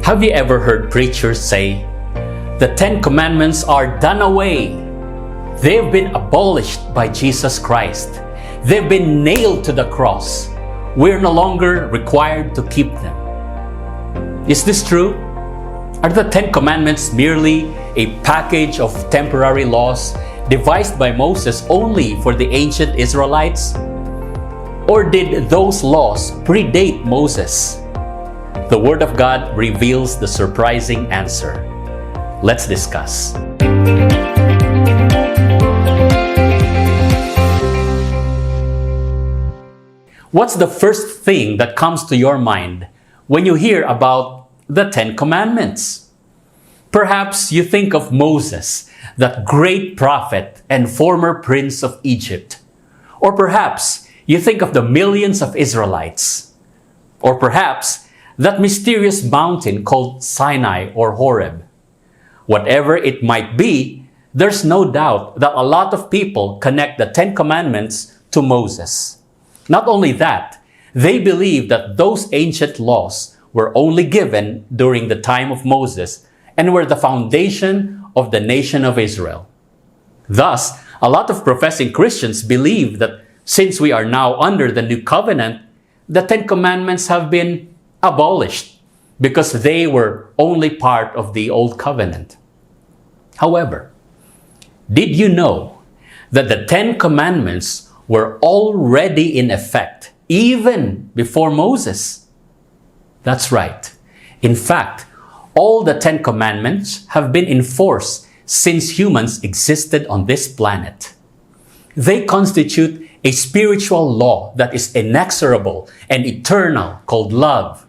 Have you ever heard preachers say, "The Ten Commandments are done away. They've been abolished by Jesus Christ. They've been nailed to the cross. We're no longer required to keep them." Is this true? Are the Ten Commandments merely a package of temporary laws devised by Moses only for the ancient Israelites? Or did those laws predate Moses? The Word of God reveals the surprising answer. Let's discuss. What's the first thing that comes to your mind when you hear about the Ten Commandments? Perhaps you think of Moses, that great prophet and former prince of Egypt. Or perhaps you think of the millions of Israelites. Or perhaps that mysterious mountain called Sinai or Horeb. Whatever it might be, there's no doubt that a lot of people connect the Ten Commandments to Moses. Not only that, they believe that those ancient laws were only given during the time of Moses and were the foundation of the nation of Israel. Thus, a lot of professing Christians believe that since we are now under the new covenant, the Ten Commandments have been abolished because they were only part of the old covenant. However, did you know that the Ten Commandments were already in effect even before Moses? That's right. In fact, all the Ten Commandments have been in force since humans existed on this planet. They constitute a spiritual law that is inexorable and eternal called love,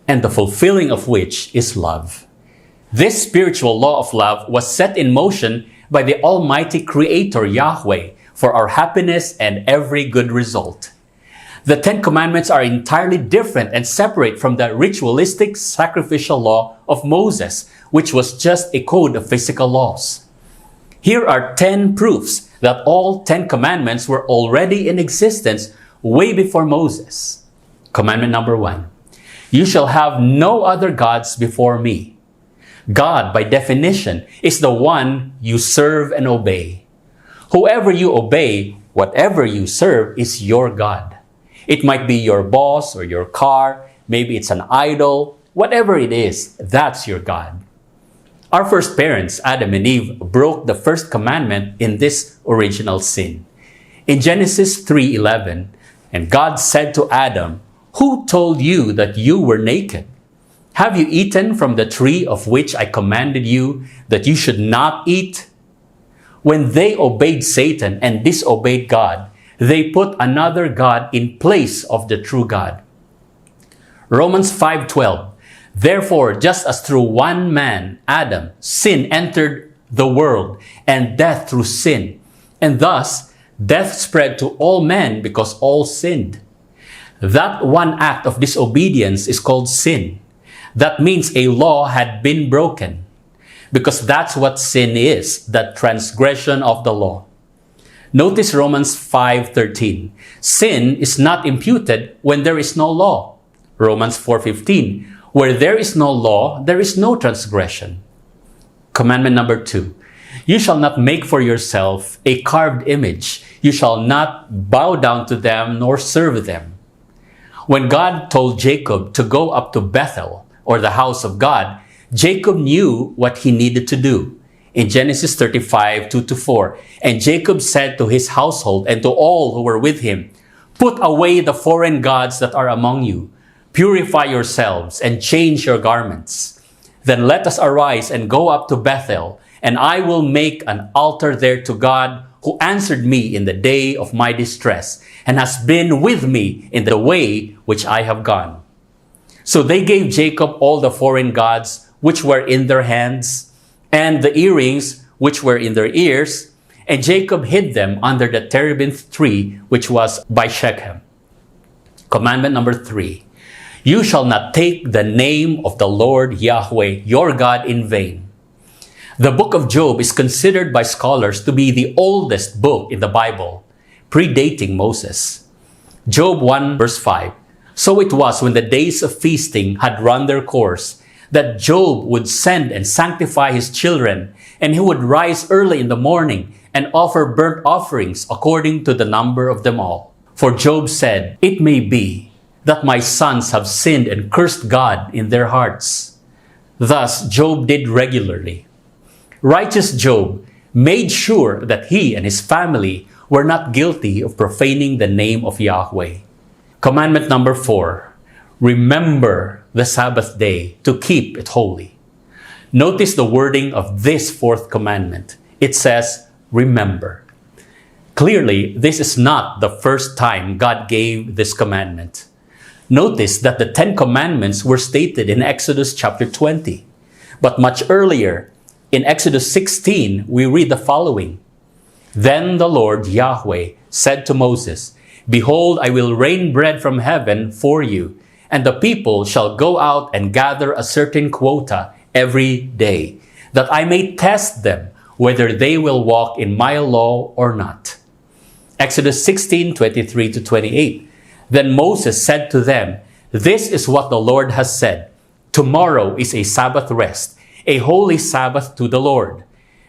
and the fulfilling of which is love. This spiritual law of love was set in motion by the Almighty Creator Yahweh for our happiness and every good result. The Ten Commandments are entirely different and separate from the ritualistic sacrificial law of Moses, which was just a code of physical laws. Here are 10 proofs that all 10 commandments were already in existence way before Moses. Commandment number 1. You shall have no other gods before me. God, by definition, is the one you serve and obey. Whoever you obey, whatever you serve, is your God. It might be your boss or your car, maybe it's an idol, whatever it is, that's your God. Our first parents, Adam and Eve, broke the first commandment in this original sin. In Genesis 3:11, and God said to Adam, "Who told you that you were naked? Have you eaten from the tree of which I commanded you that you should not eat?" When they obeyed Satan and disobeyed God, they put another God in place of the true God. Romans 5:12. Therefore, just as through one man, Adam, sin entered the world, and death through sin, and thus death spread to all men because all sinned. That one act of disobedience is called sin. That means a law had been broken. Because that's what sin is, the transgression of the law. Notice Romans 5:13. Sin is not imputed when there is no law. Romans 4:15. Where there is no law, there is no transgression. Commandment number 2. You shall not make for yourself a carved image. You shall not bow down to them nor serve them. When God told Jacob to go up to Bethel, or the house of God, Jacob knew what he needed to do. In Genesis 35:2-4, and Jacob said to his household and to all who were with him, "Put away the foreign gods that are among you. Purify yourselves and change your garments. Then let us arise and go up to Bethel, and I will make an altar there to God who answered me in the day of my distress and has been with me in the way which I have gone." So they gave Jacob all the foreign gods which were in their hands, and the earrings which were in their ears, and Jacob hid them under the terebinth tree which was by Shechem. Commandment number 3. You shall not take the name of the Lord Yahweh, your God, in vain. The book of Job is considered by scholars to be the oldest book in the Bible, predating Moses. Job 1 verse 5. So it was when the days of feasting had run their course, that Job would send and sanctify his children, and he would rise early in the morning and offer burnt offerings according to the number of them all. For Job said, "It may be that my sons have sinned and cursed God in their hearts." Thus Job did regularly. Righteous Job made sure that he and his family were not guilty of profaning the name of Yahweh. Commandment number 4, remember the Sabbath day to keep it holy. Notice the wording of this fourth commandment. It says, remember. Clearly, this is not the first time God gave this commandment. Notice that the 10 commandments were stated in Exodus chapter 20. But much earlier, in Exodus 16, we read the following. Then the Lord Yahweh said to Moses, "Behold, I will rain bread from heaven for you, and the people shall go out and gather a certain quota every day, that I may test them whether they will walk in my law or not." Exodus 16:23-28. Then Moses said to them, "This is what the Lord has said. Tomorrow is a Sabbath rest, a holy Sabbath to the Lord.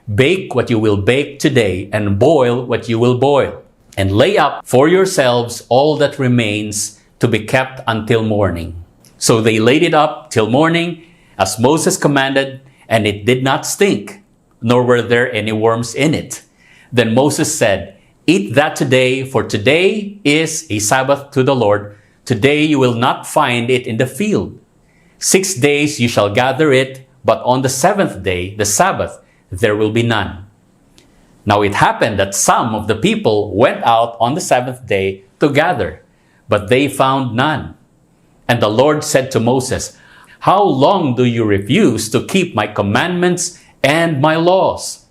Bake what you will bake today, and boil what you will boil, and lay up for yourselves all that remains to be kept until morning." So they laid it up till morning, as Moses commanded, and it did not stink, nor were there any worms in it. Then Moses said, "Eat that today, for today is a Sabbath to the Lord. Today you will not find it in the field. 6 days you shall gather it, but on the 7th day, the Sabbath, there will be none." Now it happened that some of the people went out on the 7th day to gather, but they found none. And the Lord said to Moses, "How long do you refuse to keep my commandments and my laws?"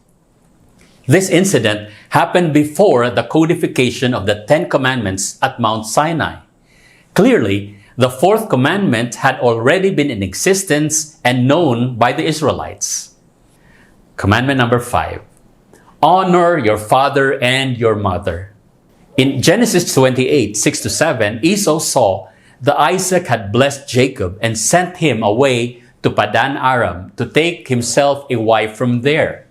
This incident happened before the codification of the 10 commandments at Mount Sinai. Clearly, the fourth commandment had already been in existence and known by the Israelites. Commandment number 5, honor your father and your mother. In Genesis 28:6-7, Esau saw that Isaac had blessed Jacob and sent him away to Padan Aram to take himself a wife from there.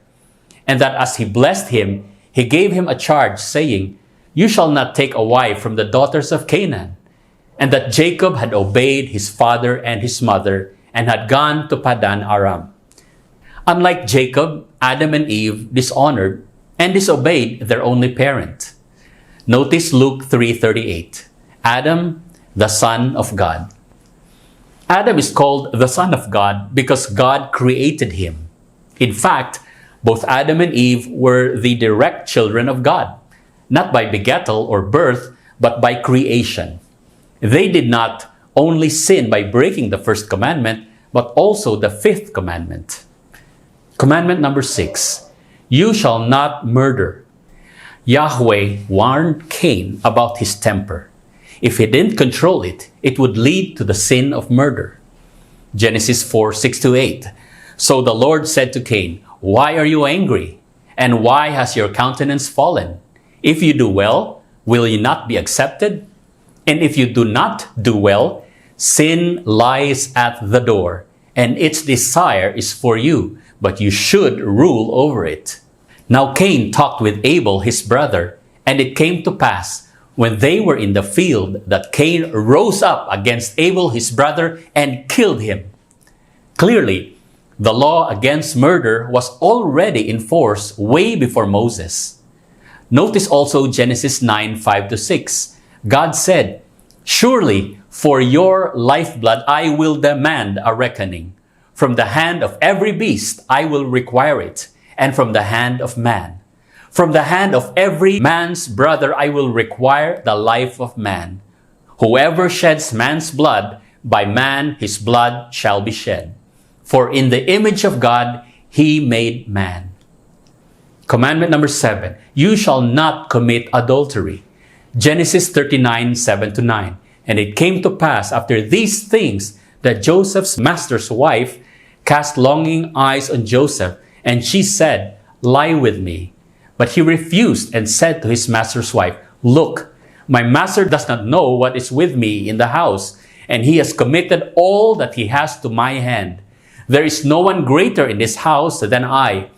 And that as he blessed him, he gave him a charge, saying, "You shall not take a wife from the daughters of Canaan." And that Jacob had obeyed his father and his mother and had gone to Padan Aram. Unlike Jacob, Adam and Eve dishonored and disobeyed their only parent. Notice Luke 3:38. Adam, the son of God. Adam is called the son of God because God created him. In fact, both Adam and Eve were the direct children of God, not by begettal or birth, but by creation. They did not only sin by breaking the first commandment, but also the fifth commandment. Commandment number 6, you shall not murder. Yahweh warned Cain about his temper. If he didn't control it, it would lead to the sin of murder. Genesis 4:6-8. So the Lord said to Cain, "Why are you angry? And why has your countenance fallen? If you do well, will you not be accepted? And if you do not do well, sin lies at the door, and its desire is for you, but you should rule over it." Now Cain talked with Abel his brother, and it came to pass, when they were in the field, that Cain rose up against Abel his brother and killed him. Clearly, the law against murder was already in force way before Moses. Notice also Genesis 9:5-6. God said, "Surely for your lifeblood I will demand a reckoning. From the hand of every beast I will require it, and from the hand of man. From the hand of every man's brother I will require the life of man. Whoever sheds man's blood, by man his blood shall be shed. For in the image of God he made man." Commandment number 7, you shall not commit adultery. Genesis 39:7-9. And it came to pass after these things that Joseph's master's wife cast longing eyes on Joseph, and she said, "Lie with me." But he refused and said to his master's wife, "Look, my master does not know what is with me in the house, and he has committed all that he has to my hand. There is no one greater in this house than I,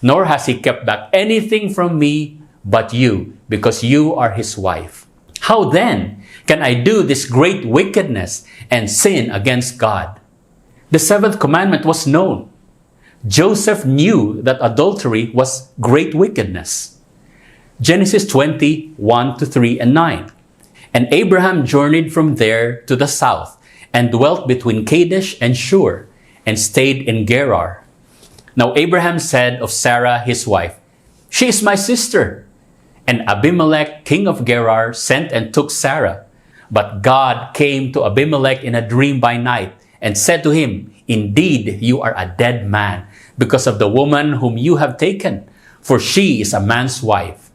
nor has he kept back anything from me but you, because you are his wife. How then can I do this great wickedness and sin against God?" The seventh commandment was known. Joseph knew that adultery was great wickedness. Genesis 20, 1-3 and 9. "And Abraham journeyed from there to the south, and dwelt between Kadesh and Shur, and stayed in Gerar. Now Abraham said of Sarah his wife, 'She is my sister.' And Abimelech, king of Gerar, sent and took Sarah. But God came to Abimelech in a dream by night, and said to him, 'Indeed, you are a dead man, because of the woman whom you have taken, for she is a man's wife.'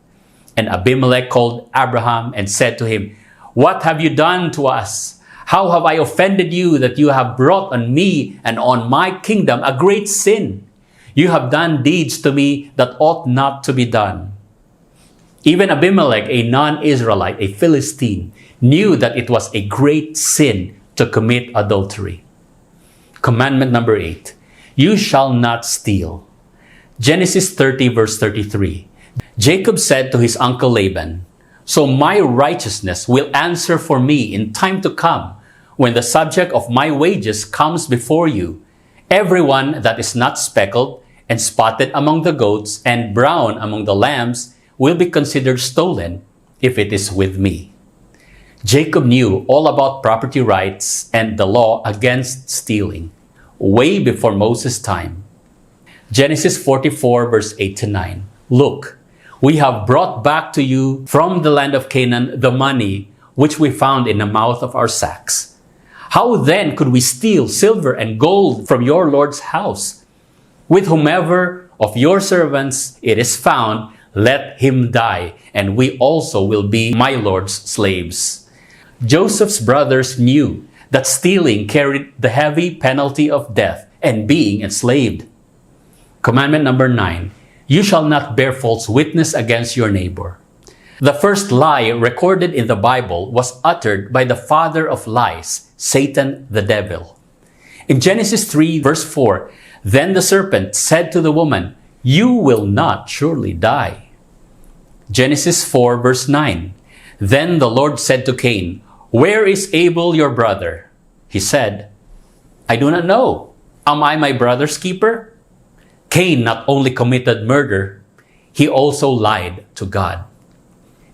And Abimelech called Abraham and said to him, 'What have you done to us? How have I offended you that you have brought on me and on my kingdom a great sin? You have done deeds to me that ought not to be done.' Even Abimelech, a non-Israelite, a Philistine, knew that it was a great sin to commit adultery. Commandment number 8, you shall not steal. Genesis 30 verse 33. Jacob said to his uncle Laban, "So my righteousness will answer for me in time to come, when the subject of my wages comes before you. Everyone that is not speckled and spotted among the goats and brown among the lambs will be considered stolen if it is with me." Jacob knew all about property rights and the law against stealing, way before Moses' time. Genesis 44 verse 8-9. "Look, we have brought back to you from the land of Canaan the money which we found in the mouth of our sacks. How then could we steal silver and gold from your Lord's house? With whomever of your servants it is found, let him die, and we also will be my Lord's slaves." Joseph's brothers knew that stealing carried the heavy penalty of death and being enslaved. Commandment number 9, you shall not bear false witness against your neighbor. The first lie recorded in the Bible was uttered by the father of lies, Satan the devil. In Genesis 3 verse 4, "Then the serpent said to the woman, 'You will not surely die.' Genesis 4 verse 9, "Then the Lord said to Cain, 'Where is Abel your brother?' He said, 'I do not know. Am I my brother's keeper?' Cain not only committed murder, he also lied to God."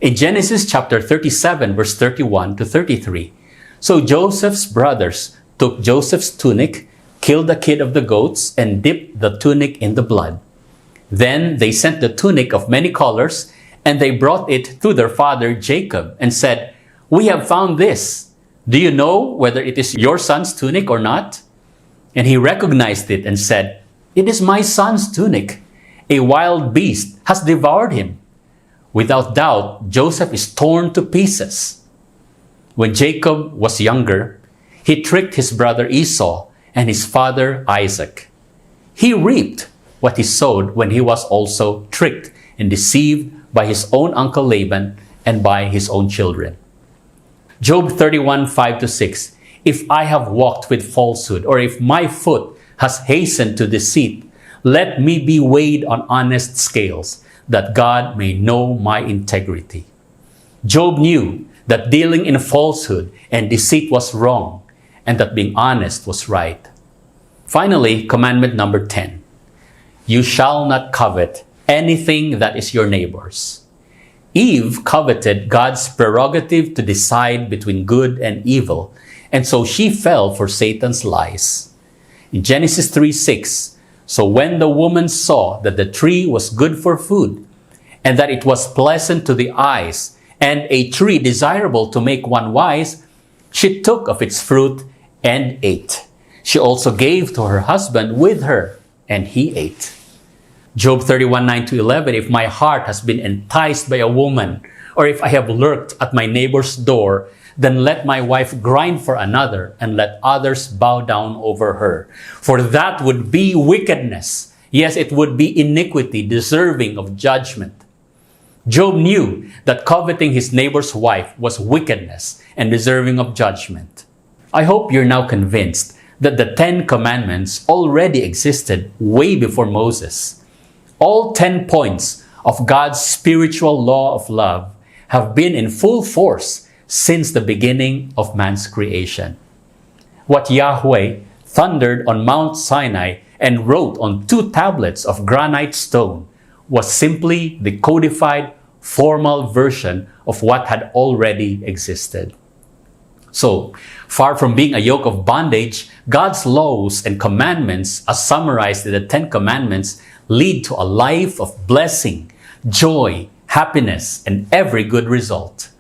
In Genesis chapter 37 verse 31-33, "So Joseph's brothers took Joseph's tunic, killed a kid of the goats, and dipped the tunic in the blood. Then they sent the tunic of many colors, and they brought it to their father Jacob and said, 'We have found this. Do you know whether it is your son's tunic or not?' And he recognized it and said, 'It is my son's tunic. A wild beast has devoured him.' Without doubt, Joseph is torn to pieces. When Jacob was younger, he tricked his brother Esau and his father Isaac. He reaped what he sowed when he was also tricked and deceived by his own uncle Laban and by his own children. Job 31, 5-6. "If I have walked with falsehood, or if my foot has hastened to deceit, let me be weighed on honest scales, that God may know my integrity." Job knew that dealing in falsehood and deceit was wrong, and that being honest was right. Finally, commandment number 10. You shall not covet anything that is your neighbor's. Eve coveted God's prerogative to decide between good and evil, and so she fell for Satan's lies. In Genesis 3:6, "So when the woman saw that the tree was good for food, and that it was pleasant to the eyes, and a tree desirable to make one wise, she took of its fruit and ate. She also gave to her husband with her, and he ate." Job 31, 9-11, "If my heart has been enticed by a woman, or if I have lurked at my neighbor's door, then let my wife grind for another, and let others bow down over her. For that would be wickedness. Yes, it would be iniquity, deserving of judgment." Job knew that coveting his neighbor's wife was wickedness and deserving of judgment. I hope you're now convinced that the 10 Commandments already existed way before Moses. All 10 points of God's spiritual law of love have been in full force since the beginning of man's creation. What Yahweh thundered on Mount Sinai and wrote on 2 tablets of granite stone was simply the codified, formal version of what had already existed. So, far from being a yoke of bondage, God's laws and commandments, as summarized in the 10 Commandments, lead to a life of blessing, joy, happiness, and every good result.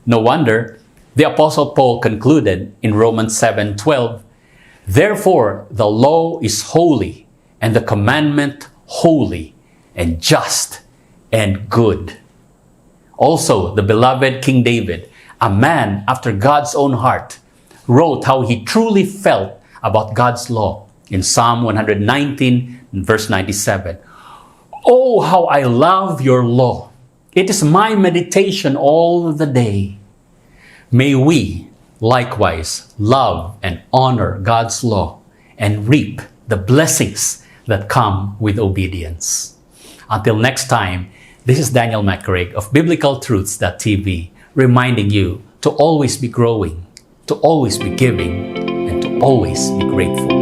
No wonder the Apostle Paul concluded in Romans 7:12, "Therefore the law is holy, and the commandment holy, and just, and good." Also, the beloved King David, a man after God's own heart, wrote how he truly felt about God's law in Psalm 119, verse 97. "Oh, how I love your law! It is my meditation all the day." May we likewise love and honor God's law and reap the blessings that come with obedience. Until next time, this is Daniel McCraig of BiblicalTruths.tv, reminding you to always be growing, to always be giving, and to always be grateful.